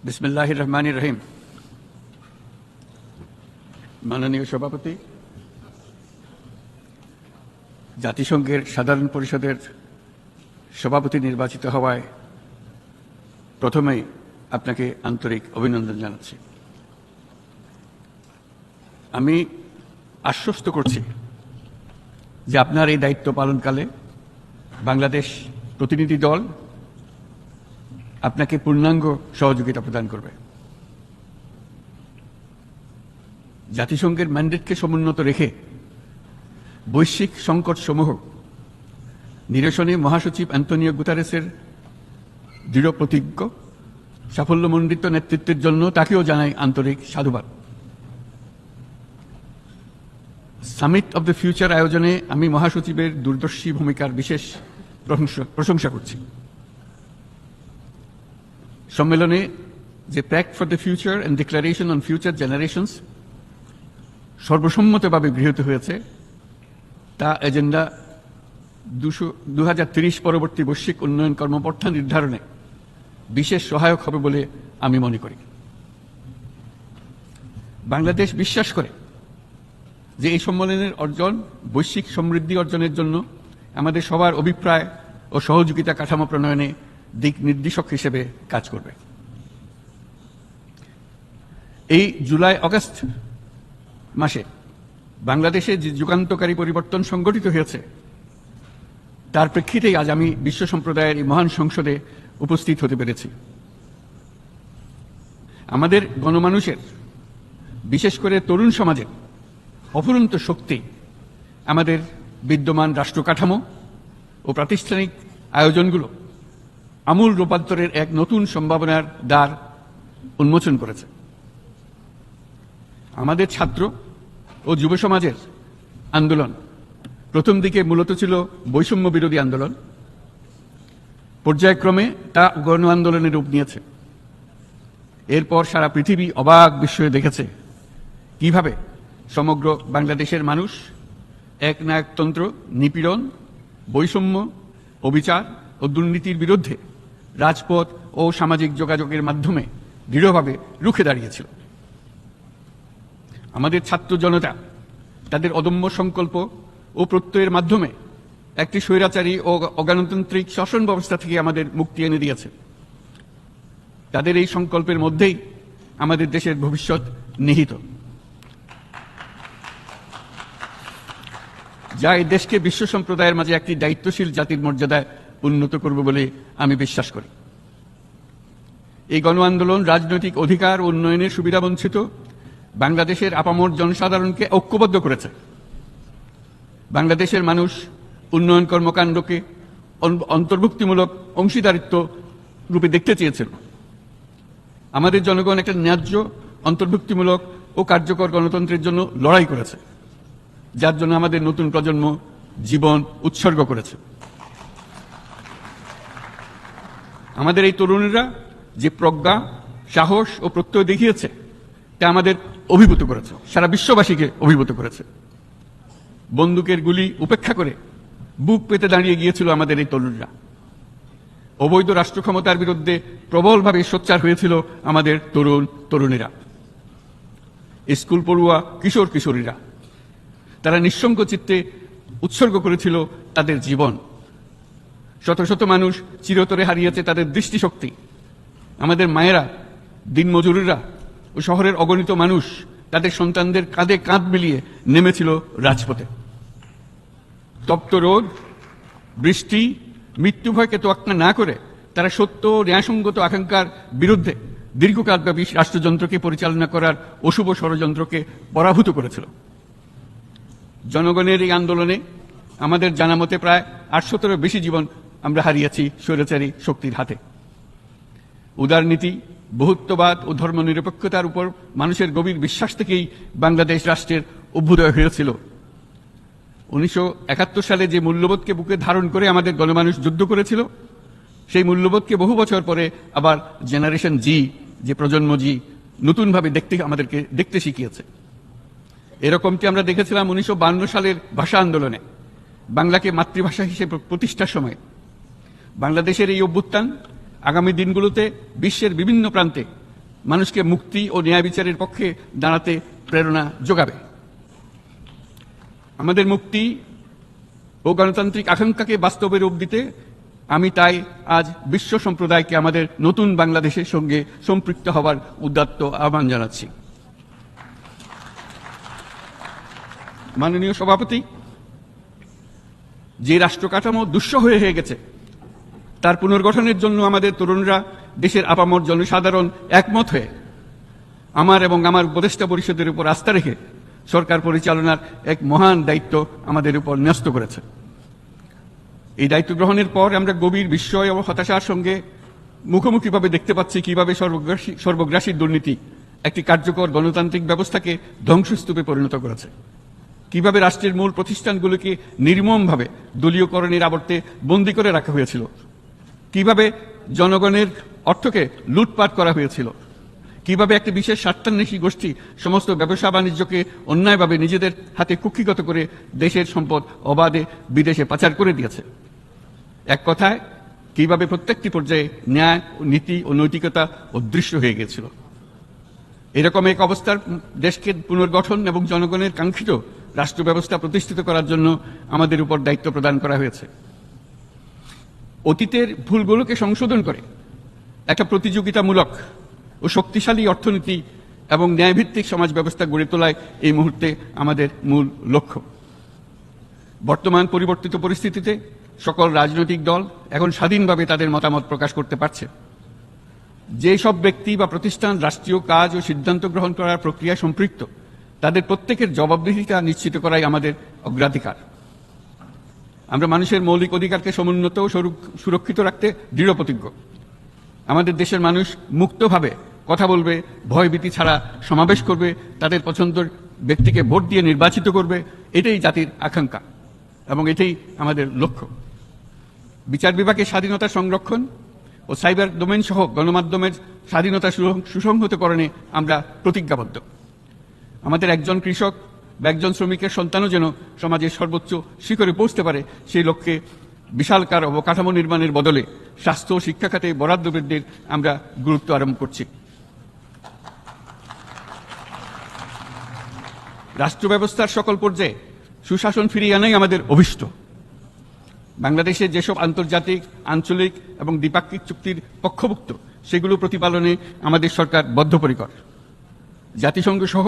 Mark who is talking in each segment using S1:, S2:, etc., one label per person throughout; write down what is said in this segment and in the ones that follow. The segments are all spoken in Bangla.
S1: বিসমিল্লাহির রহমানির রহিম। মাননীয় সভাপতি, জাতিসংঘের সাধারণ পরিষদের সভাপতি নির্বাচিত হওয়ায় প্রথমেই আপনাকে আন্তরিক অভিনন্দন জানাচ্ছি। আমি আশ্বস্ত করছি যে আপনার এই দায়িত্ব পালনকালে বাংলাদেশ প্রতিনিধি দল আপনাকে পূর্ণাঙ্গ সহযোগিতা প্রদান করবে। জাতিসংঘের ম্যান্ডেটকে সমুন্নত রেখে বৈশ্বিক সংকটসমূহ নিরসনে মহাসচিব অ্যান্তোনিও গুতেরেসের দৃঢ় প্রতিজ্ঞ সাফল্যমণ্ডিত নেতৃত্বের জন্য তাকেও জানাই আন্তরিক সাধুবাদ। সামিট অব দ্য ফিউচার আয়োজনে আমি মহাসচিবের দূরদর্শী ভূমিকার বিশেষ প্রশংসা করছি। সম্মেলনে যে pact for the future and declaration on future generations সর্বসম্মতভাবে গৃহীত হয়েছে, তা এজেন্ডা 2030 পরবর্তী বৈশ্বিক উন্নয়ন কর্মপন্থা নির্ধারণে বিশেষ সহায়ক হবে বলে আমি মনে করি। বাংলাদেশ বিশ্বাস করে যে এই সম্মেলনের অর্জন বৈশ্বিক সমৃদ্ধি অর্জনের জন্য আমাদের সবার অভিপ্রায় ও সহযোগিতা কাঠামো প্রণয়নে দিক নির্দেশক হিসেবে কাজ করবে। এই জুলাই আগস্ট মাসে বাংলাদেশে যে যুগান্তকারী পরিবর্তন সংঘটিত হয়েছে তার প্রেক্ষিতেই আজ আমি বিশ্ব সম্প্রদায়ের এই মহান সংসদে উপস্থিত হতে পেরেছি। আমাদের গণমানুষের, বিশেষ করে তরুণ সমাজের অফুরন্ত শক্তি আমাদের বিদ্যমান রাষ্ট্র কাঠামো ও প্রাতিষ্ঠানিক আয়োজনগুলো আমূল রূপান্তরের এক নতুন সম্ভাবনার দ্বার উন্মোচন করেছে। আমাদের ছাত্র ও যুব সমাজের আন্দোলন প্রথম দিকে মূলত ছিল বৈষম্য বিরোধী আন্দোলন, পর্যায়ক্রমে তা গণ আন্দোলনের রূপ নিয়েছে। এরপর সারা পৃথিবী অবাক বিস্ময়ে দেখেছে কিভাবে সমগ্র বাংলাদেশের মানুষ একনায়কতন্ত্র, নিপীড়ন, বৈষম্য, অবিচার ও দুর্নীতির বিরুদ্ধে রাজপথ ও সামাজিক যোগাযোগের মাধ্যমে দৃঢ়ভাবে রুখে দাঁড়িয়েছিল। আমাদের ছাত্র জনতা তাদের অদম্য সংকল্প ও প্রত্যয়ের মাধ্যমে একটি স্বৈরাচারী ও অগণতান্ত্রিক শাসন ব্যবস্থা থেকে আমাদের মুক্তি এনে দিয়েছে। তাদের এই সংকল্পের মধ্যেই আমাদের দেশের ভবিষ্যৎ নিহিত, যা এই দেশকে বিশ্ব সম্প্রদায়ের মাঝে একটি দায়িত্বশীল জাতির মর্যাদায় উন্নত করবে বলে আমি বিশ্বাস করি। এই গণ আন্দোলন রাজনৈতিক অধিকার ও উন্নয়নের সুবিধাবঞ্চিত বাংলাদেশের আপামর জনসাধারণকে ঐক্যবদ্ধ করেছে। বাংলাদেশের মানুষ উন্নয়ন কর্মকাণ্ডকে অন্তর্ভুক্তিমূলক অংশীদারিত্ব রূপে দেখতে চেয়েছিল। আমাদের জনগণ একটা ন্যায্য, অন্তর্ভুক্তিমূলক ও কার্যকর গণতন্ত্রের জন্য লড়াই করেছে, যার জন্য আমাদের নতুন প্রজন্ম জীবন উৎসর্গ করেছে। আমাদের এই তরুণীরা যে প্রজ্ঞা, সাহস ও প্রত্যয় দেখিয়েছে তা আমাদের অভিভূত করেছে, সারা বিশ্ববাসীকে অভিভূত করেছে। বন্দুকের গুলি উপেক্ষা করে বুক পেতে দাঁড়িয়ে গিয়েছিল আমাদের এই তরুণরা। অবৈধ রাষ্ট্র ক্ষমতার বিরুদ্ধে প্রবলভাবে সোচ্চার হয়েছিল আমাদের তরুণ তরুণীরা, স্কুল পড়ুয়া কিশোর কিশোরীরা। তারা নিঃসঙ্গ চিত্তে উৎসর্গ করেছিল তাদের জীবন। শত শত মানুষ চিরতরে হারিয়েছে তাদের দৃষ্টিশক্তি। আমাদের মায়েরা, দিনমজুরিরা ও শহরের অগণিত মানুষ তাদের সন্তানদের কাঁধে কাঁধ মিলিয়ে নেমেছিল রাজপথে। তপ্ত রোদ, বৃষ্টি, মৃত্যু ভয়কে তোয়াক্কা না করে তারা সত্য ও ন্যায়সঙ্গত আকাঙ্ক্ষার বিরুদ্ধে দীর্ঘকালব্যাপী রাষ্ট্রযন্ত্রকে পরিচালনা করার অশুভ ষড়যন্ত্রকে পরাভূত করেছিল। জনগণের এই আন্দোলনে আমাদের জানামতে প্রায় 800-এরও বেশি জীবন আমরা হারিয়েছি স্বৈরাচারী শক্তির হাতে। উদারনীতি, বহুত্ববাদ ও ধর্মনিরপেক্ষতার উপর মানুষের গভীর বিশ্বাস থেকেই বাংলাদেশ রাষ্ট্রের অভ্যুদয় হয়েছিল। 1971 সালে যে মূল্যবোধকে বুকে ধারণ করে আমাদের গণমানুষ যুদ্ধ করেছিল, সেই মূল্যবোধকে বহু বছর পরে আবার জেনারেশন জি, যে প্রজন্ম জি, নতুনভাবে আমাদেরকে দেখতে শিখিয়েছে। এরকমটি আমরা দেখেছিলাম 1952 সালের ভাষা আন্দোলনে, বাংলাকে মাতৃভাষা হিসেবে প্রতিষ্ঠার সময়। বাংলাদেশের এই অভ্যুত্থান আগামী দিনগুলোতে বিশ্বের বিভিন্ন প্রান্তে মানুষকে মুক্তি ও ন্যায় বিচারের পক্ষে দাঁড়াতে প্রেরণা যোগাবে। আমাদের মুক্তি ও গণতান্ত্রিক আকাঙ্ক্ষাকে বাস্তবে রূপ দিতে আমি তাই আজ বিশ্ব সম্প্রদায়কে আমাদের নতুন বাংলাদেশের সঙ্গে সম্পৃক্ত হওয়ার উদাত্ত আহ্বান জানাচ্ছি। মাননীয় সভাপতি, যে রাষ্ট্র কাঠামো দুঃসহ হয়ে গেছে তার পুনর্গঠনের জন্য আমাদের তরুণরা, দেশের আপামর জনসাধারণ একমত হয়ে আমার এবং আমার উপদেষ্টা পরিষদের উপর আস্থা রেখে সরকার পরিচালনার এক মহান দায়িত্ব আমাদের উপর ন্যস্ত করেছে। এই দায়িত্ব গ্রহণের পর আমরা গভীর বিস্ময় ও হতাশার সঙ্গে মুখোমুখিভাবে দেখতে পাচ্ছি কিভাবে সর্বগ্রাসী দুর্নীতি একটি কার্যকর গণতান্ত্রিক ব্যবস্থাকে ধ্বংসস্তূপে পরিণত করেছে, কিভাবে রাষ্ট্রের মূল প্রতিষ্ঠানগুলোকে নির্মমভাবে দলীয়করণের আবর্তে বন্দী করে রাখা হয়েছিল, কিভাবে জনগণের অর্থকে লুটপাট করা হয়েছিল, কিভাবে একটি বিশেষ স্বার্থান্বেষী গোষ্ঠী সমস্ত ব্যবসা বাণিজ্যকে অন্যায়ভাবে নিজেদের হাতে কুক্ষিগত করে দেশের সম্পদ অবাধে বিদেশে পাচার করে দিয়েছে। এক কথায় কিভাবে প্রত্যেকটি পর্যায়ে ন্যায়, নীতি ও নৈতিকতা অদৃশ্য হয়ে গিয়েছিল। এরকম এক অবস্থার দেশকে পুনর্গঠন এবং জনগণের কাঙ্ক্ষিত রাষ্ট্র ব্যবস্থা প্রতিষ্ঠিত করার জন্য আমাদের উপর দায়িত্ব প্রদান করা হয়েছে। অতীতের ভুলগুলোকে সংশোধন করে একটা প্রতিযোগিতামূলক ও শক্তিশালী অর্থনীতি এবং ন্যায়ভিত্তিক সমাজ ব্যবস্থা গড়ে তোলায় এই মুহূর্তে আমাদের মূল লক্ষ্য। বর্তমান পরিবর্তিত পরিস্থিতিতে সকল রাজনৈতিক দল এখন স্বাধীনভাবে তাদের মতামত প্রকাশ করতে পারছে। যে সব ব্যক্তি বা প্রতিষ্ঠান রাষ্ট্রীয় কাজ ও সিদ্ধান্ত গ্রহণ করার প্রক্রিয়ায় সম্পৃক্ত তাদের প্রত্যেকের জবাবদিহিতা নিশ্চিত করাই আমাদের অগ্রাধিকার। আমরা মানুষের মৌলিক অধিকারকে সমুন্নত ও সুরক্ষিত রাখতে দৃঢ় প্রতিজ্ঞ। আমাদের দেশের মানুষ মুক্তভাবে কথা বলবে, ভয়ভীতি ছাড়া সমাবেশ করবে, তাদের পছন্দের ব্যক্তিকে ভোট দিয়ে নির্বাচিত করবে, এটাই জাতির আকাঙ্ক্ষা এবং এটাই আমাদের লক্ষ্য। বিচার বিভাগের স্বাধীনতা সংরক্ষণ ও সাইবার ডোমেইন সহ গণমাধ্যমের স্বাধীনতা সুসংহতকরণে আমরা প্রতিজ্ঞাবদ্ধ। আমাদের একজন কৃষক বা একজন শ্রমিকের সন্তানও যেন সমাজের সর্বোচ্চ শিখরে পৌঁছতে পারে, সেই লক্ষ্যে বিশালকার অবকাঠামো নির্মাণের বদলে স্বাস্থ্য ও শিক্ষা খাতে বরাদ্দ বৃদ্ধির আমরা গুরুত্ব আরোপ করছি। রাষ্ট্র ব্যবস্থার সকল পর্যায়ে সুশাসন ফিরিয়ে আনাই আমাদের অভীষ্ট। বাংলাদেশে যেসব আন্তর্জাতিক, আঞ্চলিক এবং দ্বিপাক্ষিক চুক্তির পক্ষভুক্ত সেগুলো প্রতিপালনে আমাদের সরকার বদ্ধপরিকর। জাতিসংঘ সহ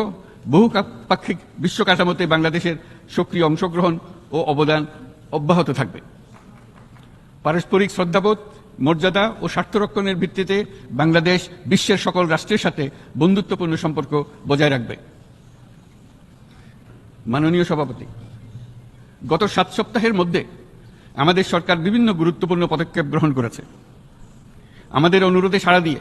S1: বহুপাক্ষিক বিশ্ব কাঠামোতে বাংলাদেশের সক্রিয় অংশগ্রহণ ও অবদান অব্যাহত থাকবে। পারস্পরিক শ্রদ্ধাবোধ, মর্যাদা ও স্বার্থরক্ষণের ভিত্তিতে বাংলাদেশ বিশ্বের সকল রাষ্ট্রের সাথে বন্ধুত্বপূর্ণ সম্পর্ক বজায় রাখবে। মাননীয় সভাপতি, গত 7 সপ্তাহের মধ্যে আমাদের সরকার বিভিন্ন গুরুত্বপূর্ণ পদক্ষেপ গ্রহণ করেছে। আমাদের অনুরোধে সাড়া দিয়ে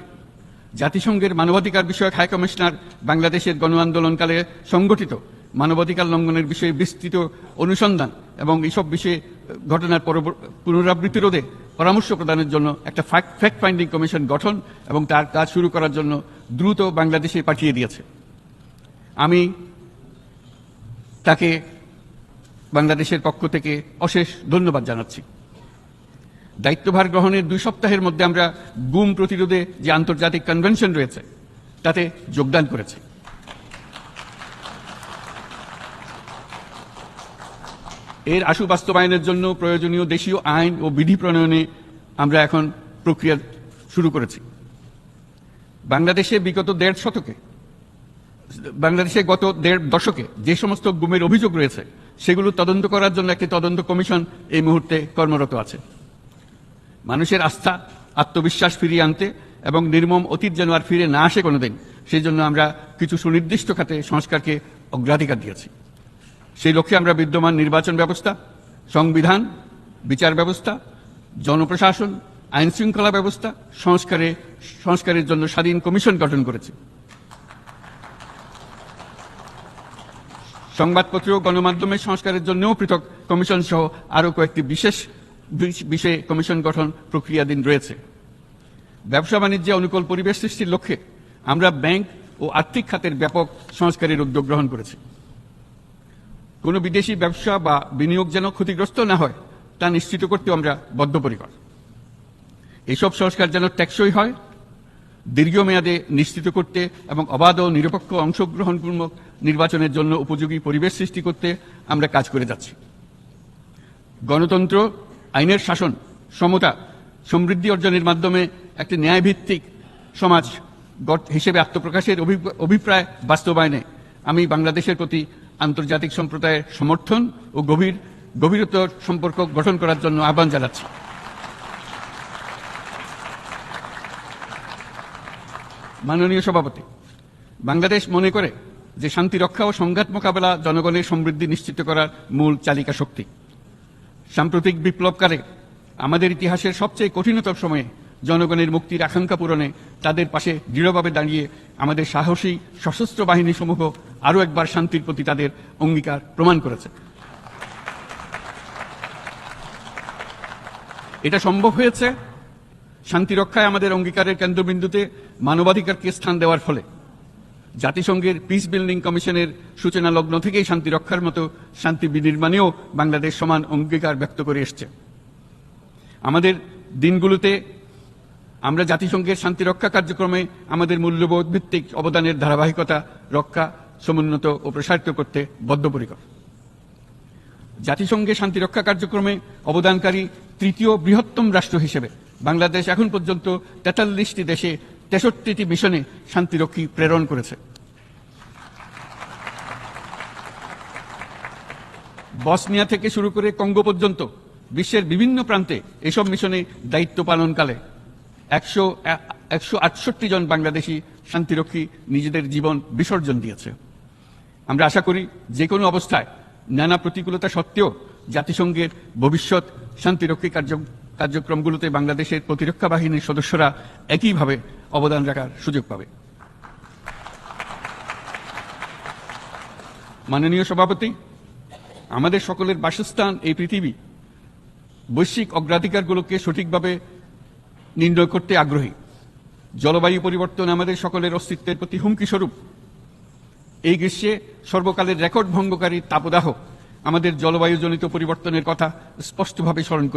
S1: জাতিসংঘের মানবাধিকার বিষয়ক হাই কমিশনার বাংলাদেশের গণ আন্দোলনকালে সংগঠিত মানবাধিকার লঙ্ঘনের বিষয়ে বিস্তৃত অনুসন্ধান এবং এইসব বিষয়ে ঘটনার পুনরাবৃত্তি রোধে পরামর্শ প্রদানের জন্য একটা ফ্যাক্ট ফাইন্ডিং কমিশন গঠন এবং তার কাজ শুরু করার জন্য দ্রুত বাংলাদেশে পাঠিয়ে দিয়েছে। আমি তাকে বাংলাদেশের পক্ষ থেকে অশেষ ধন্যবাদ জানাচ্ছি। দায়িত্বভার গ্রহণের 2 সপ্তাহের মধ্যে আমরা গুম প্রতিরোধে যে আন্তর্জাতিক কনভেনশন রয়েছে তাতে যোগদান করেছি। এর আশু বাস্তবায়নের জন্য প্রয়োজনীয় দেশীয় আইন ও বিধি প্রণয়নে আমরা এখন প্রক্রিয়া শুরু করেছি। বাংলাদেশে গত 1.5 দশকে যে সমস্ত গুমের অভিযোগ রয়েছে সেগুলো তদন্ত করার জন্য একটি তদন্ত কমিশন এই মুহূর্তে কর্মরত আছে। মানুষের আস্থা, আত্মবিশ্বাস ফিরিয়ে আনতে এবং নির্মম অতীত যেন আর ফিরে না আসে কোনোদিন, সেই জন্য আমরা কিছু সুনির্দিষ্ট খাতে সংস্কারকে অগ্রাধিকার দিয়েছি। সেই লক্ষ্যে আমরা বিদ্যমান নির্বাচন ব্যবস্থা, সংবিধান, বিচার ব্যবস্থা, জনপ্রশাসন, আইন শৃঙ্খলা ব্যবস্থা সংস্কারের জন্য স্বাধীন কমিশন গঠন করেছি। সংবাদপত্র ও গণমাধ্যমের সংস্কারের জন্যও পৃথক কমিশন সহ আরও কয়েকটি বিশেষ বিষয়ে কমিশন গঠন প্রক্রিয়াধীন রয়েছে। ব্যবসা বাণিজ্যে অনুকূল পরিবেশ সৃষ্টির লক্ষ্যে আমরা ব্যাংক ও আর্থিক খাতের ব্যাপক সংস্কারের উদ্যোগ গ্রহণ করেছি। কোনো বিদেশি ব্যবসা বা বিনিয়োগ যেন ক্ষতিগ্রস্ত না হয় তা নিশ্চিত করতে আমরা বদ্ধপরিকর। এসব সংস্কার যেন টেকসই হয়, দীর্ঘমেয়াদে নিশ্চিত করতে এবং অবাধ ও নিরপেক্ষ অংশগ্রহণমূলক নির্বাচনের জন্য উপযোগী পরিবেশ সৃষ্টি করতে আমরা কাজ করে যাচ্ছি। গণতন্ত্র, আইনের শাসন, সমতা, সমৃদ্ধি অর্জনের মাধ্যমে একটি ন্যায়ভিত্তিক সমাজ হিসেবে আত্মপ্রকাশের অভিপ্রায় বাস্তবায়নে আমি বাংলাদেশের প্রতি আন্তর্জাতিক সম্প্রদায়ের সমর্থন ও গভীরতর সম্পর্ক গঠন করার জন্য আহ্বান জানাচ্ছি। মাননীয় সভাপতি, বাংলাদেশ মনে করে যে শান্তি রক্ষা ও সংঘাত মোকাবেলা জনগণের সমৃদ্ধি নিশ্চিত করার মূল চালিকা শক্তি। সাম্প্রতিক বিপ্লবকালে আমাদের ইতিহাসের সবচেয়ে কঠিনতম সময়ে জনগণের মুক্তির আকাঙ্ক্ষা পূরণে তাদের পাশে দৃঢ়ভাবে দাঁড়িয়ে আমাদের সাহসী সশস্ত্র বাহিনী সমূহ আরও একবার শান্তির প্রতি তাদের অঙ্গীকার প্রমাণ করেছে। এটা সম্ভব হয়েছে শান্তি রক্ষায় আমাদের অঙ্গীকারের কেন্দ্রবিন্দুতে মানবাধিকারকে স্থান দেওয়ার ফলে। জাতিসংঘের পিস বিল্ডিং কমিশনের সূচনা লগ্ন থেকেই শান্তি রক্ষার মতো শান্তি বিনির্মাণেও বাংলাদেশ সমান অঙ্গীকার ব্যক্ত করে এসছে। আমাদের দিনগুলোতে আমরা জাতিসংঘের শান্তি রক্ষা কার্যক্রমে আমাদের মূল্যবোধ ভিত্তিক অবদানের ধারাবাহিকতা রক্ষা, সমুন্নত ও প্রসারিত করতে বদ্ধপরিকর। জাতিসংঘের শান্তি রক্ষা কার্যক্রমে অবদানকারী তৃতীয় বৃহত্তম রাষ্ট্র হিসেবে বাংলাদেশ এখন পর্যন্ত 43টি দেশে 63টি মিশনে শান্তিরক্ষী প্রেরণ করেছে। বসনিয়া থেকে শুরু করে কঙ্গো পর্যন্ত বিশ্বের বিভিন্ন প্রান্তে এসব মিশনে দায়িত্ব পালনকালে 168 জন বাংলাদেশি শান্তিরক্ষী নিজেদের জীবন বিসর্জন দিয়েছে। আমরা আশা করি যে কোনো অবস্থায় নানা প্রতিকূলতা সত্ত্বেও জাতিসংঘের ভবিষ্যৎ শান্তিরক্ষী কার্যক্রমগুলোতে বাংলাদেশের প্রতিরক্ষা বাহিনীর সদস্যরা একইভাবে অবদান রাখার সুযোগ পাবে। মাননীয় সভাপতি, আমাদের সকলের বাসস্থান এই পৃথিবী। বৈশ্বিক অগ্রাধিকারগুলোকে সঠিকভাবে নির্ণয় করতে আগ্রহী। জলবায়ু পরিবর্তন আমাদের সকলের অস্তিত্বের প্রতি হুমকি স্বরূপ। এই গ্রীষ্মে সর্বকালের রেকর্ড ভঙ্গকারী তাপদাহ আমাদের জলবায়ুজনিত পরিবর্তনের কথা স্পষ্টভাবে স্মরণ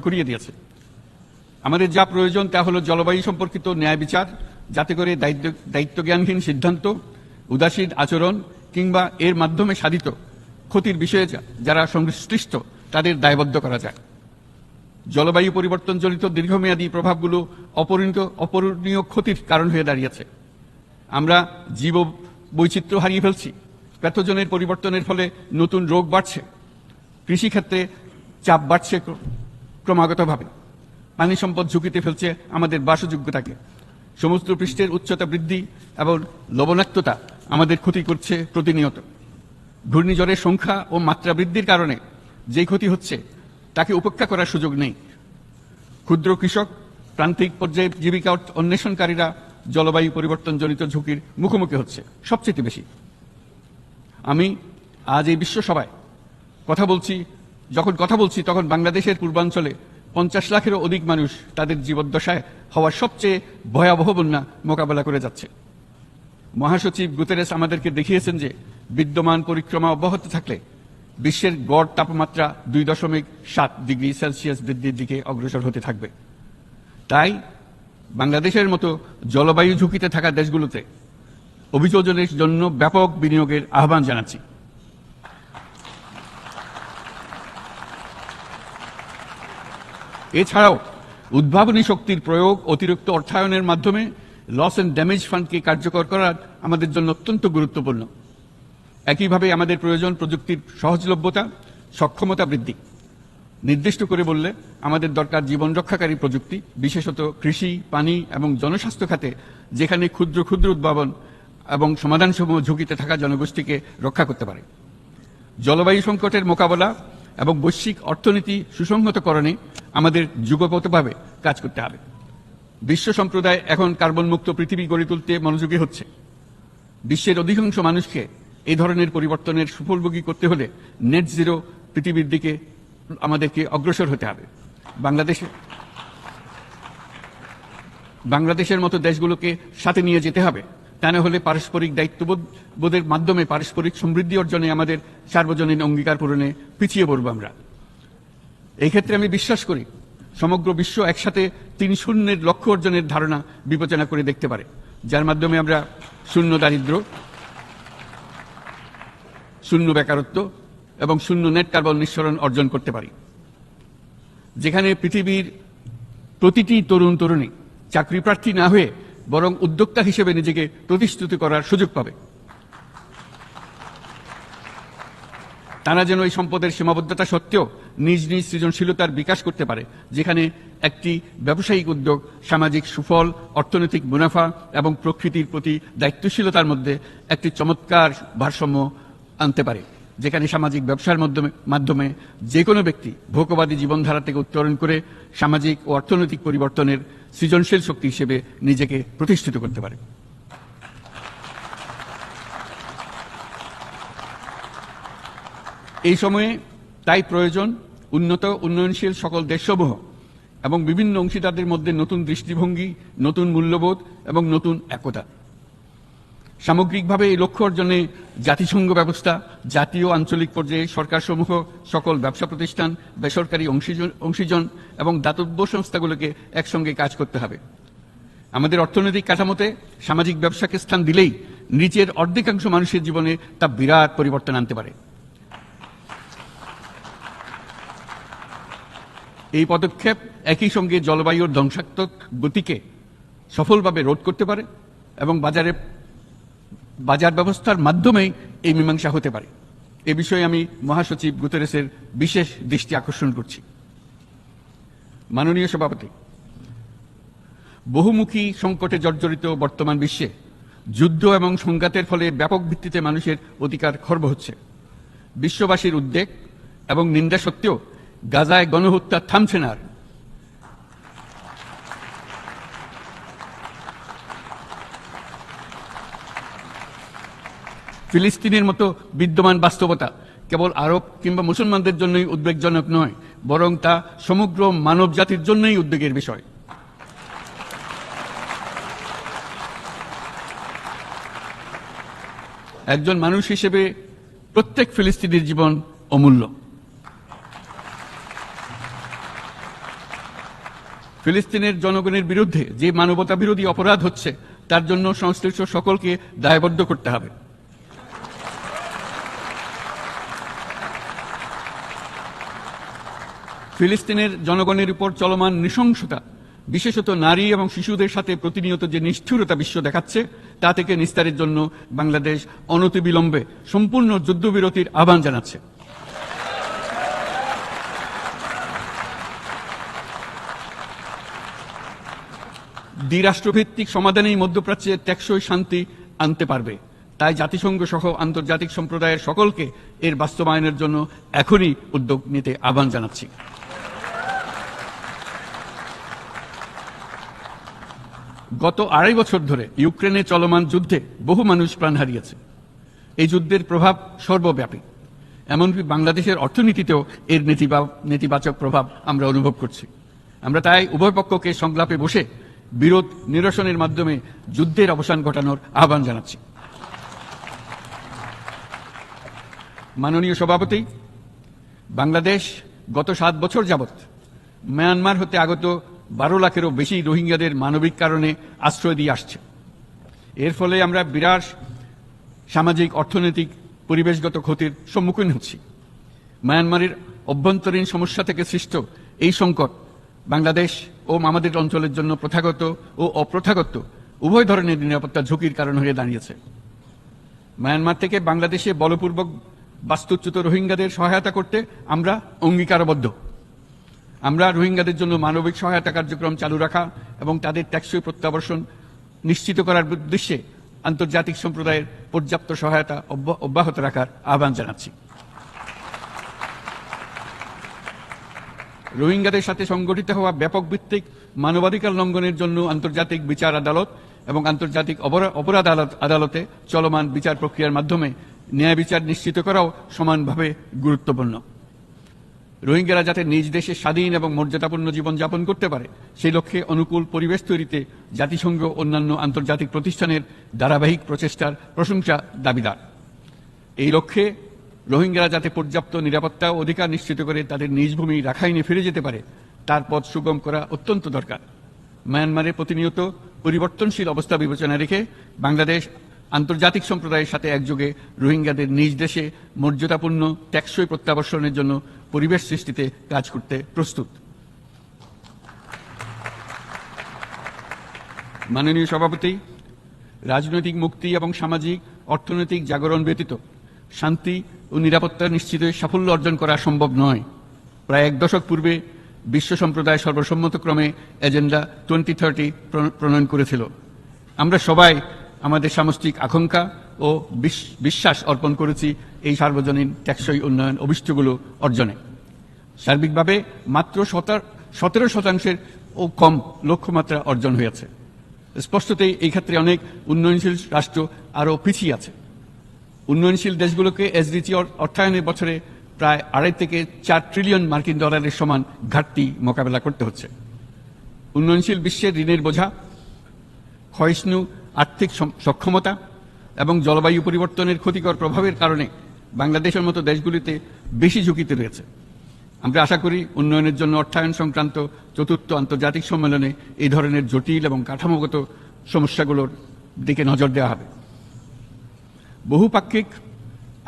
S1: করিয়ে দিয়েছে। আমাদের যা প্রয়োজন তা হলো জলবায়ু সম্পর্কিত ন্যায় বিচার, যাতে করে দায়িত্বজ্ঞানহীন সিদ্ধান্ত, উদাসীন আচরণ কিংবা এর মাধ্যমে সাধিত ক্ষতির বিষয়ে যারা সংশ্লিষ্ট তাদের দায়বদ্ধ করা যায়। জলবায়ু পরিবর্তনজনিত দীর্ঘমেয়াদী প্রভাবগুলো অপূরণীয় ক্ষতির কারণ হয়ে দাঁড়িয়েছে। আমরা জীব বৈচিত্র্য হারিয়ে ফেলছি। প্যাথোজেনের পরিবর্তনের ফলে নতুন রোগ বাড়ছে। কৃষিক্ষেত্রে চাপ বাড়ছে ক্রমাগতভাবে। পানি সম্পদ ঝুঁকিতে ফেলছে আমাদের বাসযোগ্যতাকে। সমুদ্র পৃষ্ঠের উচ্চতা বৃদ্ধি এবং লবণাক্ততা আমাদের ক্ষতি করছে প্রতিনিয়ত। ঘূর্ণিঝড়ের সংখ্যা ও মাত্রা বৃদ্ধির কারণে যে ক্ষতি হচ্ছে তাকে উপেক্ষা করার সুযোগ নেই। ক্ষুদ্র কৃষক, প্রান্তিক পর্যায়ে জীবিকা অন্বেষণকারীরা জলবায়ু পরিবর্তনজনিত ঝুঁকির মুখোমুখি হচ্ছে সবচেয়ে বেশি। আমি আজ এই বিশ্ব সভায় যখন কথা বলছি তখন বাংলাদেশের পূর্বাঞ্চলে 50 লাখেরও অধিক মানুষ তাদের জীবদ্দশায় হওয়ার সবচেয়ে ভয়াবহ বন্যা মোকাবেলা করে যাচ্ছে। মহাসচিব গুতেরেস আমাদেরকে দেখিয়েছেন যে বিদ্যমান পরিক্রমা অব্যাহত থাকলে বিশ্বের গড় তাপমাত্রা 2.7 ডিগ্রি সেলসিয়াস বৃদ্ধির দিকে অগ্রসর হতে থাকবে। তাই বাংলাদেশের মতো জলবায়ু ঝুঁকিতে থাকা দেশগুলোতে অভিযোজনের জন্য ব্যাপক বিনিয়োগের আহ্বান জানাচ্ছি। এছাড়াও উদ্ভাবনী শক্তির প্রয়োগ, অতিরিক্ত অর্থায়নের মাধ্যমে লস এন্ড ড্যামেজ ফান্ডকে কার্যকর করা আমাদের জন্য অত্যন্ত গুরুত্বপূর্ণ। একইভাবে আমাদের প্রয়োজন প্রযুক্তির সহজলভ্যতা, সক্ষমতা বৃদ্ধি। নির্দিষ্ট করে বললে আমাদের দরকার জীবন রক্ষাকারী প্রযুক্তি, বিশেষত কৃষি, পানি এবং জনস্বাস্থ্য খাতে, যেখানে ক্ষুদ্র ক্ষুদ্র উদ্ভাবন এবং সমাধানসমূহ ঝুঁকিতে থাকা জনগোষ্ঠীকে রক্ষা করতে পারে। জলবায়ু সংকটের মোকাবেলা এবং বৈশ্বিক অর্থনীতি সুসংহতকরণে আমাদের যুগপথভাবে কাজ করতে হবে। বিশ্ব সম্প্রদায় এখন কার্বন মুক্ত পৃথিবী গড়ে তুলতে মনোযোগী হচ্ছে। বিশ্বের অধিকাংশ মানুষকে এই ধরনের পরিবর্তনের সুফলভোগী করতে হলে নেট জিরো পৃথিবীর দিকে আমাদেরকে অগ্রসর হতে হবে। বাংলাদেশের মতো দেশগুলোকে সাথে নিয়ে যেতে হবে। তা না হলে পারস্পরিক দায়িত্ববোধের মাধ্যমে পারস্পরিক সমৃদ্ধি অর্জনে আমাদের সার্বজনীন অঙ্গীকার পূরণে পিছিয়ে পড়ব আমরা। এই ক্ষেত্রে আমি বিশ্বাস করি সমগ্র বিশ্ব একসাথে 3-0 লক্ষ্য অর্জনের ধারণা বিবেচনা করে দেখতে পারে, যার মাধ্যমে আমরা শূন্য দারিদ্র্য, শূন্য বেকারত্ব এবং শূন্য নেট কার্বন নিঃসরণ অর্জন করতে পারি। যেখানে পৃথিবীর প্রতিটি তরুণ তরুণী চাকরি প্রার্থী না হয়ে বরং উদ্যোক্তা হিসেবে নিজেকে প্রতিষ্ঠিত করার সুযোগ পাবে। তারা যেন এই সম্পদের সীমাবদ্ধতা সত্ত্বেও নিজ নিজ সৃজনশীলতার বিকাশ করতে পারে, যেখানে একটি ব্যবসায়িক উদ্যোগ সামাজিক সুফল, অর্থনৈতিক মুনাফা এবং প্রকৃতির প্রতি দায়িত্বশীলতার মধ্যে একটি চমৎকার ভারসাম্য আনতে পারে, যেখানে সামাজিক ব্যবসার মাধ্যমে যে কোনো ব্যক্তি ভোগবাদী জীবনধারা থেকে উত্তরণ করে সামাজিক ও অর্থনৈতিক পরিবর্তনের সৃজনশীল শক্তি হিসেবে নিজেকে প্রতিষ্ঠিত করতে পারে। এই সময়ে তাই প্রয়োজন উন্নত উন্নয়নশীল সকল দেশসমূহ এবং বিভিন্ন অংশীদারদের মধ্যে নতুন দৃষ্টিভঙ্গি, নতুন মূল্যবোধ এবং নতুন একতা। সামগ্রিকভাবে এই লক্ষ্য অর্জনে জাতিসংঘ ব্যবস্থা, জাতীয় আঞ্চলিক পর্যায়ে সরকারসমূহ, সকল ব্যবসা প্রতিষ্ঠান, বেসরকারি অংশীজন এবং দাতব্য সংস্থাগুলোকে একসঙ্গে কাজ করতে হবে। আমাদের অর্থনৈতিক কাঠামোতে সামাজিক ব্যবসাকে স্থান দিলেই নিচের অর্ধেকাংশ মানুষের জীবনে তা বিরাট পরিবর্তন আনতে পারে। এই পদক্ষেপ একই সঙ্গে জলবায়ুর ধ্বংসাত্মক গতিকে সফলভাবে রোধ করতে পারে এবং বাজার ব্যবস্থার মাধ্যমেই এই মীমাংসা হতে পারে। এ বিষয়ে আমি মহাসচিব গুতেরেসের বিশেষ দৃষ্টি আকর্ষণ করছি। মাননীয় সভাপতি, বহুমুখী সংকটে জর্জরিত বর্তমান বিশ্বে যুদ্ধ এবং সংঘাতের ফলে ব্যাপক ভিত্তিতে মানুষের অধিকার খর্ব হচ্ছে। বিশ্ববাসীর উদ্বেগ এবং নিন্দা সত্ত্বেও গাজায় গণহত্যা থামছে না। ফিলিস্তিনের মতো বিদ্যমান বাস্তবতা কেবল আরব কিংবা মুসলমানদের জন্যই উদ্বেগজনক নয়, বরং তা সমগ্র মানব জাতির জন্যই উদ্বেগের বিষয়। একজন মানুষ হিসেবে প্রত্যেক ফিলিস্তিনির জীবন অমূল্য। ফিলিস্তিনের জনগণের বিরুদ্ধে যে মানবতা বিরোধী অপরাধ হচ্ছে তার জন্য সংশ্লিষ্ট সকলকে দায়বদ্ধ করতে হবে। ফিলিস্তিনের জনগণের উপর চলমান নৃশংসতা, বিশেষত নারী এবং শিশুদের সাথে প্রতিনিয়ত যে নিষ্ঠুরতা বিশ্ব দেখাচ্ছে, তা থেকে নিস্তারের জন্য বাংলাদেশ অনতিবিলম্বে সম্পূর্ণ যুদ্ধবিরতির আহ্বান জানাচ্ছে। দ্বিরাষ্ট্রভিত্তিক সমাধানেই মধ্যপ্রাচ্যে টেকসই শান্তি আনতে পারবে। তাই জাতিসংঘ সহ আন্তর্জাতিক সম্প্রদায়ের সকলকে এর বাস্তবায়নের জন্য এখনই উদ্যোগ নিতে আহ্বান জানাচ্ছি। গত 2.5 বছর ধরে ইউক্রেনে চলমান যুদ্ধে বহু মানুষ প্রাণ হারিয়েছে। এই যুদ্ধের প্রভাব সর্বব্যাপী, এমনকি বাংলাদেশের অর্থনীতিতেও এর নেতিবাচক প্রভাব আমরা অনুভব করছি। আমরা তাই উভয় পক্ষকে সংলাপে বসে বিরোধ নিরসনের মাধ্যমে যুদ্ধের অবসান ঘটানোর আহ্বান জানাচ্ছি। মাননীয় সভাপতি, বাংলাদেশ গত 7 বছর যাবৎ মায়ানমার হতে আগত 12 লাখেরও বেশি রোহিঙ্গাদের মানবিক কারণে আশ্রয় দিয়ে আসছে। এর ফলে আমরা বিরাট সামাজিক, অর্থনৈতিক, পরিবেশগত ক্ষতির সম্মুখীন হচ্ছি। মায়ানমারের অভ্যন্তরীণ সমস্যা থেকে সৃষ্ট এই সংকট বাংলাদেশ ও আমাদের অঞ্চলের জন্য প্রথাগত ও অপ্রথাগত উভয় ধরনের নিরাপত্তা ঝুঁকির কারণ হয়ে দাঁড়িয়েছে। মায়ানমার থেকে বাংলাদেশে বলপূর্বক বাস্তুচ্যুত রোহিঙ্গাদের সহায়তা করতে আমরা অঙ্গীকারবদ্ধ। আমরা রোহিঙ্গাদের জন্য মানবিক সহায়তা কার্যক্রম চালু রাখা এবং তাদের টেকসই প্রত্যাবর্তন নিশ্চিত করার উদ্দেশ্যে আন্তর্জাতিক সম্প্রদায়ের পর্যাপ্ত সহায়তা অব্যাহত রাখার আহ্বান জানাচ্ছি। রোহিঙ্গাদের সাথে সংগঠিত হওয়া ব্যাপক ভিত্তিক মানবাধিকার লঙ্ঘনের জন্য আন্তর্জাতিক বিচার আদালত এবং আন্তর্জাতিক অপরাধ আদালতে চলমান বিচার প্রক্রিয়ার মাধ্যমে ন্যায় বিচার নিশ্চিত করাও সমানভাবে গুরুত্বপূর্ণ। রোহিঙ্গারা যাতে নিজ দেশে স্বাধীন এবং মর্যাদাপূর্ণ জীবনযাপন করতে পারে, সেই লক্ষ্যে অনুকূল পরিবেশ তৈরিতে জাতিসংঘ অন্যান্য আন্তর্জাতিক প্রতিষ্ঠানের ধারাবাহিক প্রচেষ্টার প্রশংসা দাবিদার। এই লক্ষ্যে রোহিঙ্গারা যাতে পর্যাপ্ত নিরাপত্তা ও অধিকার নিশ্চিত করে তাদের নিজ ভূমি রাখাইনে ফিরে যেতে পারে, তার পথ সুগম করা অত্যন্ত দরকার। মায়ানমারে প্রতিনিয়ত পরিবর্তনশীল অবস্থা বিবেচনা রেখে বাংলাদেশ আন্তর্জাতিক সম্প্রদায়ের সাথে একযোগে রোহিঙ্গাদের নিজ দেশে মর্যাদাপূর্ণ টেকসই প্রত্যাবর্তনের জন্য পরিবেশ সৃষ্টিতে কাজ করতে প্রস্তুত। মাননীয় সভাপতি, রাজনৈতিক মুক্তি এবং সামাজিক অর্থনৈতিক জাগরণ ব্যতীত শান্তি ও নিরাপত্তা নিশ্চিতে সাফল্য অর্জন করা সম্ভব নয়। প্রায় এক দশক পূর্বে বিশ্ব সম্প্রদায় সর্বসম্মতক্রমে এজেন্ডা 2030 প্রণয়ন করেছিল। আমরা সবাই আমাদের সামষ্টিক আকাঙ্ক্ষা ও বিশ্বাস অর্পণ করেছি এই সার্বজনীন টেকসই উন্নয়ন অভিষ্টগুলো অর্জনে। সার্বিকভাবে মাত্র 17% ও কম লক্ষ্যমাত্রা অর্জন হয়েছে। স্পষ্টতই এই ক্ষেত্রে অনেক উন্নয়নশীল রাষ্ট্র আরও পিছিয়ে আছে। উন্নয়নশীল দেশগুলোকে এসডিজি অর্থায়নের বছরে প্রায় 2.5 থেকে 4 ট্রিলিয়ন মার্কিন ডলারের সমান ঘাটতি মোকাবেলা করতে হচ্ছে। উন্নয়নশীল বিশ্বের ঋণের বোঝা, ক্ষয়িষ্ণু আর্থিক সক্ষমতা এবং জলবায়ু পরিবর্তনের ক্ষতিকর প্রভাবের কারণে বাংলাদেশের মতো দেশগুলিতে বেশি ঝুঁকিতে রয়েছে। আমরা আশা করি উন্নয়নের জন্য অর্থায়ন সংক্রান্ত 4র্থ আন্তর্জাতিক সম্মেলনে এই ধরনের জটিল এবং কাঠামোগত সমস্যাগুলোর দিকে নজর দেওয়া হবে। বহুপাক্ষিক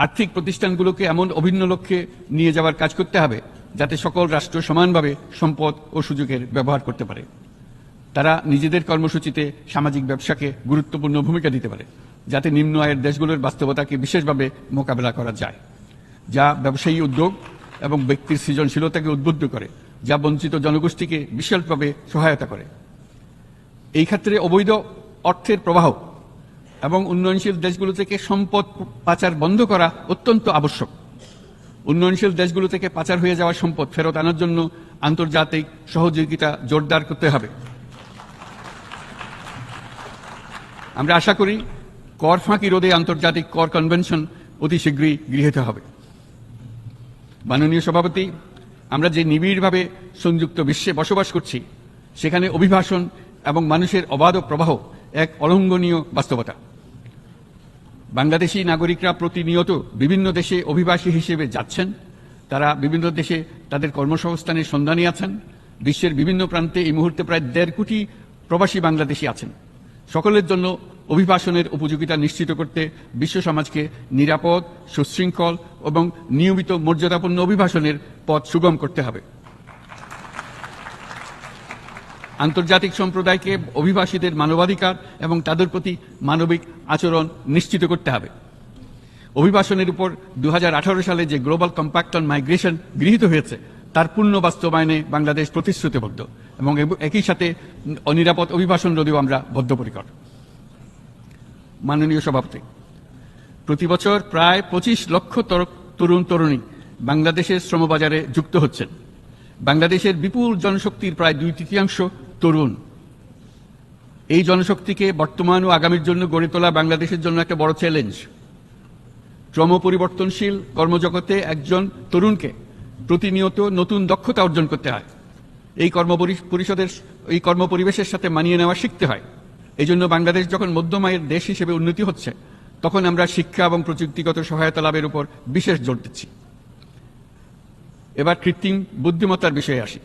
S1: আর্থিক প্রতিষ্ঠানগুলোকে এমন অভিন্ন লক্ষ্যে নিয়ে যাওয়ার কাজ করতে হবে যাতে সকল রাষ্ট্র সমানভাবে সম্পদ ও সুযোগের ব্যবহার করতে পারে। তারা নিজেদের কর্মসূচিতে সামাজিক ব্যবসাকে গুরুত্বপূর্ণ ভূমিকা দিতে পারে, যাতে নিম্ন আয়ের দেশগুলোর বাস্তবতাকে বিশেষভাবে মোকাবেলা করা যায়, যা ব্যবসায়ী উদ্যোগ এবং ব্যক্তির সৃজনশীলতাকে উদ্বুদ্ধ করে, যা বঞ্চিত জনগোষ্ঠীকে বিশালভাবে সহায়তা করে। এই ক্ষেত্রে অবৈধ অর্থের প্রবাহ এবং উন্নয়নশীল দেশগুলো থেকে সম্পদ পাচার বন্ধ করা অত্যন্ত আবশ্যক। উন্নয়নশীল দেশগুলো থেকে পাচার হয়ে যাওয়া সম্পদ ফেরত আনার জন্য আন্তর্জাতিক সহযোগিতা জোরদার করতে হবে। আমরা আশা করি কর ফাঁকি রোধে আন্তর্জাতিক কর কনভেনশন অতি শীঘ্রই গৃহীত হবে। মাননীয় সভাপতি, আমরা যে নিবিড়ভাবে সংযুক্ত বিশ্বে বসবাস করছি সেখানে অভিবাসন এবং মানুষের অবাধ প্রবাহ এক অলঙ্ঘনীয় বাস্তবতা। বাংলাদেশি নাগরিকরা প্রতিনিয়ত বিভিন্ন দেশে অভিবাসী হিসেবে যাচ্ছেন। তারা বিভিন্ন দেশে তাদের কর্মসংস্থানের সন্ধানে আছেন। বিশ্বের বিভিন্ন প্রান্তে এই মুহূর্তে প্রায় 1.5 কোটি প্রবাসী বাংলাদেশি আছেন। সকলের জন্য অভিবাসনের উপযোগিতা নিশ্চিত করতে বিশ্ব সমাজকে নিরাপদ, সুশৃঙ্খল এবং নিয়মিত মর্যাদাপূর্ণ অভিবাসনের পথ সুগম করতে হবে। আন্তর্জাতিক সম্প্রদায়কে অভিবাসীদের মানবাধিকার এবং তাদের প্রতি মানবিক আচরণ নিশ্চিত করতে হবে। অভিবাসনের উপর 2018 সালে যে গ্লোবাল কম্প্যাক্ট অন মাইগ্রেশন গৃহীত হয়েছে তার পূর্ণ বাস্তবায়নে বাংলাদেশ প্রতিশ্রুতিবদ্ধ এবং একই সাথে অনিরাপদ অভিবাসন রোধেও আমরা বদ্ধপরিকর। মাননীয় সভাপতি, প্রতি বছর প্রায় 25 লক্ষ তরুণ তরুণী বাংলাদেশের শ্রমবাজারে যুক্ত হচ্ছেন। বাংলাদেশের বিপুল জনশক্তির প্রায় 2/3 তরুণ। এই জনশক্তিকে বর্তমান ও আগামীর জন্য গড়ে তোলা বাংলাদেশের জন্য একটা বড় চ্যালেঞ্জ। ক্রমপরিবর্তনশীল কর্মজগতে একজন তরুণকে প্রতিনিয়ত নতুন দক্ষতা অর্জন করতে হয়। এই কর্মপরিবেশের সাথে মানিয়ে নেওয়া শিখতে হয়। এই জন্য বাংলাদেশ যখন মধ্যম আয়ের দেশ হিসেবে উন্নতি হচ্ছে তখন আমরা শিক্ষা এবং প্রযুক্তিগত সহায়তা লাভের উপর বিশেষ জোর দিচ্ছি। এবার কৃত্রিম বুদ্ধিমত্তার বিষয়ে আসি।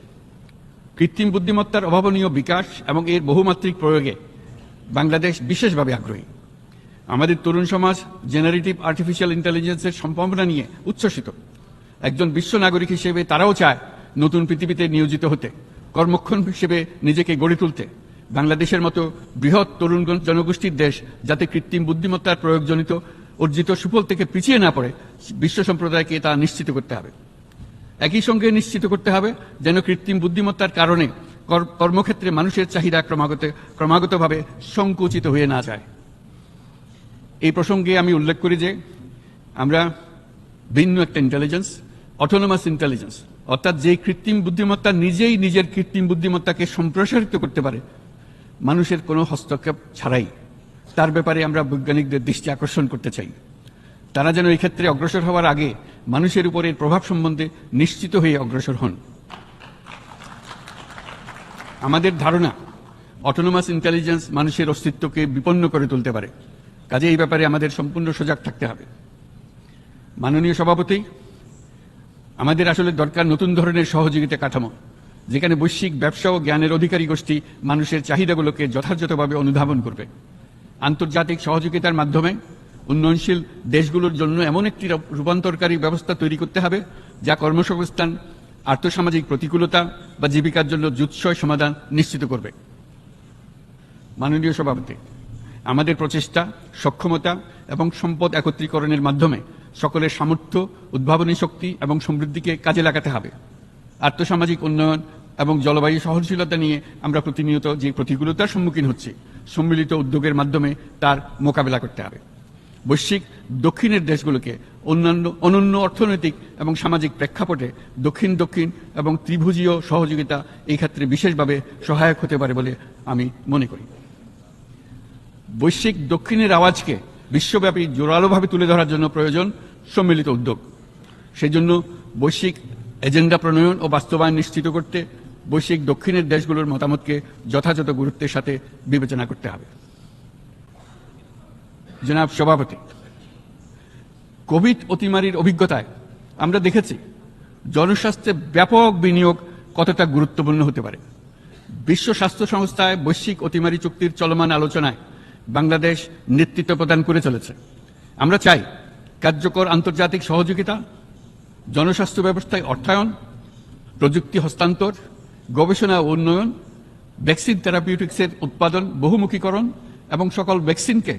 S1: কৃত্রিম বুদ্ধিমত্তার অভাবনীয় বিকাশ এবং এর বহুমাত্রিক প্রয়োগে বাংলাদেশ বিশেষভাবে আগ্রহী। আমাদের তরুণ সমাজ জেনারেটিভ আর্টিফিশিয়াল ইন্টেলিজেন্সের সম্ভাবনা নিয়ে উচ্ছ্বসিত। একজন বিশ্ব নাগরিক হিসেবে তারাও চায় নতুন পৃথিবীতে নিয়োজিত হতে, কর্মক্ষম হিসেবে নিজেকে গড়ে তুলতে। বাংলাদেশের মতো বৃহৎ তরুণ জনগোষ্ঠীর দেশ যাতে কৃত্রিম বুদ্ধিমত্তার প্রয়োগজনিত অর্জিত সুফল থেকে পিছিয়ে না পড়ে, বিশ্ব সম্প্রদায়কে তা নিশ্চিত করতে হবে। একই সঙ্গে নিশ্চিত করতে হবে যেন কৃত্রিম বুদ্ধিমত্তার কারণে কর্মক্ষেত্রে মানুষের চাহিদা ক্রমাগতভাবে সংকুচিত হয়ে না যায়। এই প্রসঙ্গে আমি উল্লেখ করি যে আমরা ভিন্ন একটা ইন্টেলিজেন্স, অটোনোমাস ইন্টেলিজেন্স, অর্থাৎ যে কৃত্রিম বুদ্ধিমত্তা নিজেই নিজের কৃত্রিম বুদ্ধিমত্তাকে সম্প্রসারিত করতে পারে মানুষের কোনো হস্তক্ষেপ ছাড়াই, তার ব্যাপারে আমরা বৈজ্ঞানিকদের দৃষ্টি আকর্ষণ করতে চাই। তারা যেন এই ক্ষেত্রে অগ্রসর হওয়ার আগে মানুষের উপর এর প্রভাব সম্বন্ধে নিশ্চিত হয়ে অগ্রসর হন। আমাদের ধারণা অটোনোমাস ইন্টেলিজেন্স মানুষের অস্তিত্বকে বিপন্ন করে তুলতে পারে, কাজে এই ব্যাপারে আমাদের সম্পূর্ণ সজাগ থাকতে হবে। মাননীয় সভাপতি, আমাদের আসলে দরকার নতুন ধরনের সহযোগিতা কাঠামো, যেখানে বৈশ্বিক ব্যবসা ও জ্ঞানের অধিকারী গোষ্ঠী মানুষের চাহিদাগুলোকে যথাযথভাবে অনুধাবন করবে। আন্তর্জাতিক সহযোগিতার মাধ্যমে উন্নয়নশীল দেশগুলোর জন্য এমন একটি রূপান্তরকারী ব্যবস্থা তৈরি করতে হবে যা কর্মসংস্থান, আর্থসামাজিক প্রতিকূলতা বা জীবিকার জন্য যুৎসয় সমাধান নিশ্চিত করবে। মাননীয় সভাপতি, আমাদের প্রচেষ্টা, সক্ষমতা এবং সম্পদ একত্রীকরণের মাধ্যমে সকলের সামর্থ্য, উদ্ভাবনী শক্তি এবং সমৃদ্ধিকে কাজে লাগাতে হবে। আর্থসামাজিক উন্নয়ন এবং জলবায়ু সহনশীলতা নিয়ে আমরা প্রতিনিয়ত যে প্রতিকূলতার সম্মুখীন হচ্ছি, সম্মিলিত উদ্যোগের মাধ্যমে তার মোকাবেলা করতে হবে। বৈশ্বিক দক্ষিণের দেশগুলোকে অনন্য অর্থনৈতিক এবং সামাজিক প্রেক্ষাপটে দক্ষিণ দক্ষিণ এবং ত্রিভুজীয় সহযোগিতা এই ক্ষেত্রে বিশেষভাবে সহায়ক হতে পারে বলে আমি মনে করি। বৈশ্বিক দক্ষিণের আওয়াজকে বিশ্বব্যাপী জোরালোভাবে তুলে ধরার জন্য প্রয়োজন সম্মিলিত উদ্যোগ। সেই জন্য বৈশ্বিক এজেন্ডা প্রণয়ন ও বাস্তবায়ন নিশ্চিত করতে বৈশ্বিক দক্ষিণের দেশগুলোর মতামতকে যথাযথ গুরুত্বের সাথে বিবেচনা করতে হবে। জনাব সভাপতি, কোভিড অতিমারির অভিজ্ঞতায় আমরা দেখেছি জনস্বাস্থ্যে ব্যাপক বিনিয়োগ কতটা গুরুত্বপূর্ণ হতে পারে। বিশ্ব স্বাস্থ্য সংস্থায় বৈশ্বিক অতিমারি চুক্তির চলমান আলোচনায় বাংলাদেশ নেতৃত্ব প্রদান করে চলেছে। আমরা চাই কার্যকর আন্তর্জাতিক সহযোগিতা, জনস্বাস্থ্য ব্যবস্থায় অর্থায়ন, প্রযুক্তি হস্তান্তর, গবেষণা ও উন্নয়ন, ভ্যাকসিন থেরাপিউটিক্সের উৎপাদন বহুমুখীকরণ এবং সকল ভ্যাকসিনকে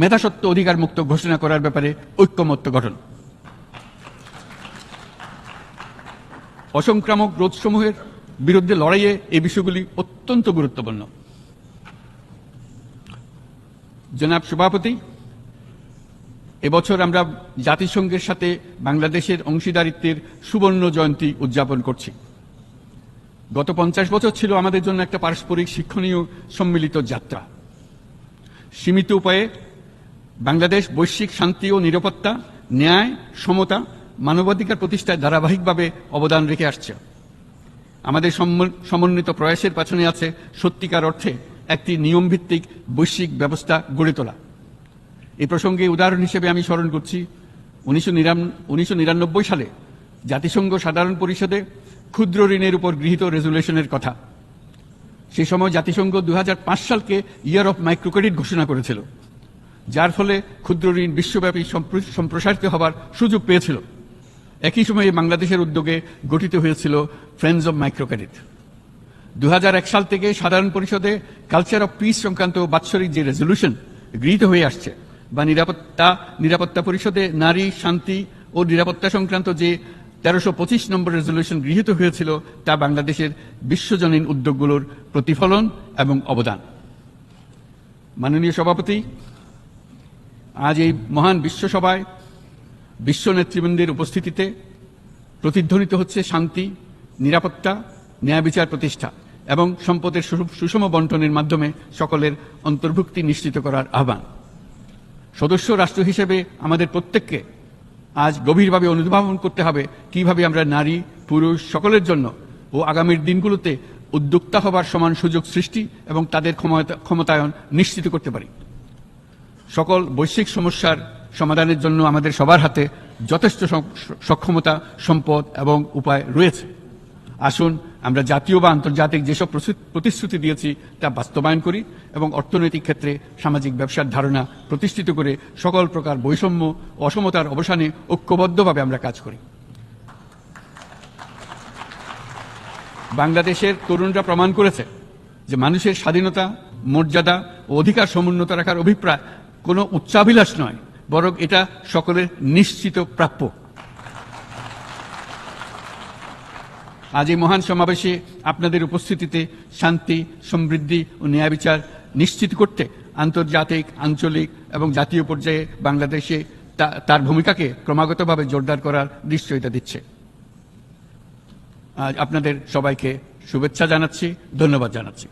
S1: মেধাসত্ত্ব অধিকার মুক্ত ঘোষণা করার ব্যাপারে ঐক্যমত্য গঠন। অসংক্রামক রোগসমূহের বিরুদ্ধে লড়াইয়ে এই বিষয়গুলি অত্যন্ত গুরুত্বপূর্ণ। জনাব সভাপতি, এবছর আমরা জাতিসংঘের সাথে বাংলাদেশের অংশীদারিত্বের সুবর্ণ জয়ন্তী উদযাপন করছি। গত 50 বছর ছিল আমাদের জন্য একটা পারস্পরিক শিক্ষণীয় সম্মিলিত যাত্রা। সীমিত উপায়ে বাংলাদেশ বৈশ্বিক শান্তি ও নিরাপত্তা, ন্যায়, সমতা, মানবাধিকার প্রতিষ্ঠায় ধারাবাহিকভাবে অবদান রেখে আসছে। আমাদের সমন্বিত প্রয়াসের পেছনে আছে সত্যিকার অর্থে একটি নিয়মভিত্তিক বৈশ্বিক ব্যবস্থা গড়ে তোলা। এই প্রসঙ্গে উদাহরণ হিসেবে আমি স্মরণ করছি 1999 সালে জাতিসংঘ সাধারণ পরিষদে ক্ষুদ্র ঋণের উপর গৃহীত রেজুলেশনের কথা। সেই সময় জাতিসংঘ 2005 সালকে ইয়ার অফ মাইক্রোক্রেডিট ঘোষণা করেছিল, যার ফলে ক্ষুদ্র ঋণ বিশ্বব্যাপী সম্প্রসারিত হবার সুযোগ পেয়েছিল। একই সময়ে বাংলাদেশের উদ্যোগে গঠিত হয়েছিল ফ্রেন্ডস অব মাইক্রোক্রেডিট। 2001 সাল থেকে সাধারণ পরিষদে কালচার অফ পিস সংক্রান্ত বাৎসরিক যে রেজলিউশন গৃহীত হয়ে আসছে, বা নিরাপত্তা পরিষদে নারী, শান্তি ও নিরাপত্তা সংক্রান্ত যে 1325 নম্বর রেজলিউশন গৃহীত হয়েছিল, তা বাংলাদেশের বিশ্বজনীন উদ্যোগগুলোর প্রতিফলন এবং অবদান। মাননীয় সভাপতি, আজ এই মহান বিশ্বসভায় বিশ্ব নেতৃবৃন্দের উপস্থিতিতে প্রতিধ্বনিত হচ্ছে শান্তি, নিরাপত্তা, ন্যায় বিচার প্রতিষ্ঠা এবং সম্পদের সুষম বন্টনের মাধ্যমে সকলের অন্তর্ভুক্তি নিশ্চিত করার আহ্বান। সদস্য রাষ্ট্র হিসেবে আমাদের প্রত্যেককে আজ গভীরভাবে অনুধাবন করতে হবে কিভাবে আমরা নারী, পুরুষ সকলের জন্য ও আগামীর দিনগুলোতে উদ্যোক্তা হবার সমান সুযোগ সৃষ্টি এবং তাদের ক্ষমতায়ন নিশ্চিত করতে পারি। সকল বৈশ্বিক সমস্যার সমাধানের জন্য আমাদের সবার হাতে যথেষ্ট সক্ষমতা, সম্পদ এবং উপায় রয়েছে। আসুন আমরা জাতীয় বা আন্তর্জাতিক যেসব প্রতিশ্রুতি দিয়েছি তা বাস্তবায়ন করি এবং অর্থনৈতিক ক্ষেত্রে সামাজিক ব্যবসার ধারণা প্রতিষ্ঠিত করে সকল প্রকার বৈষম্য ও অসমতার অবসানে ঐক্যবদ্ধভাবে আমরা কাজ করি। বাংলাদেশের তরুণরা প্রমাণ করেছে যে মানুষের স্বাধীনতা, মর্যাদা ও অধিকার সমুন্নত রাখার অভিপ্রায় কোনো উচ্চাভিলাষ নয়, বরং এটা সকলের নিশ্চিত প্রাপ্য। আজ এই মহান সমাবেশে আপনাদের উপস্থিতিতে শান্তি, সমৃদ্ধি ও ন্যায় বিচার নিশ্চিত করতে আন্তর্জাতিক, আঞ্চলিক এবং জাতীয় পর্যায়ে বাংলাদেশে তার ভূমিকাকে ক্রমাগতভাবে জোরদার করার নিশ্চয়তা দিচ্ছে। আজ আপনাদের সবাইকে শুভেচ্ছা জানাচ্ছি, ধন্যবাদ জানাচ্ছি।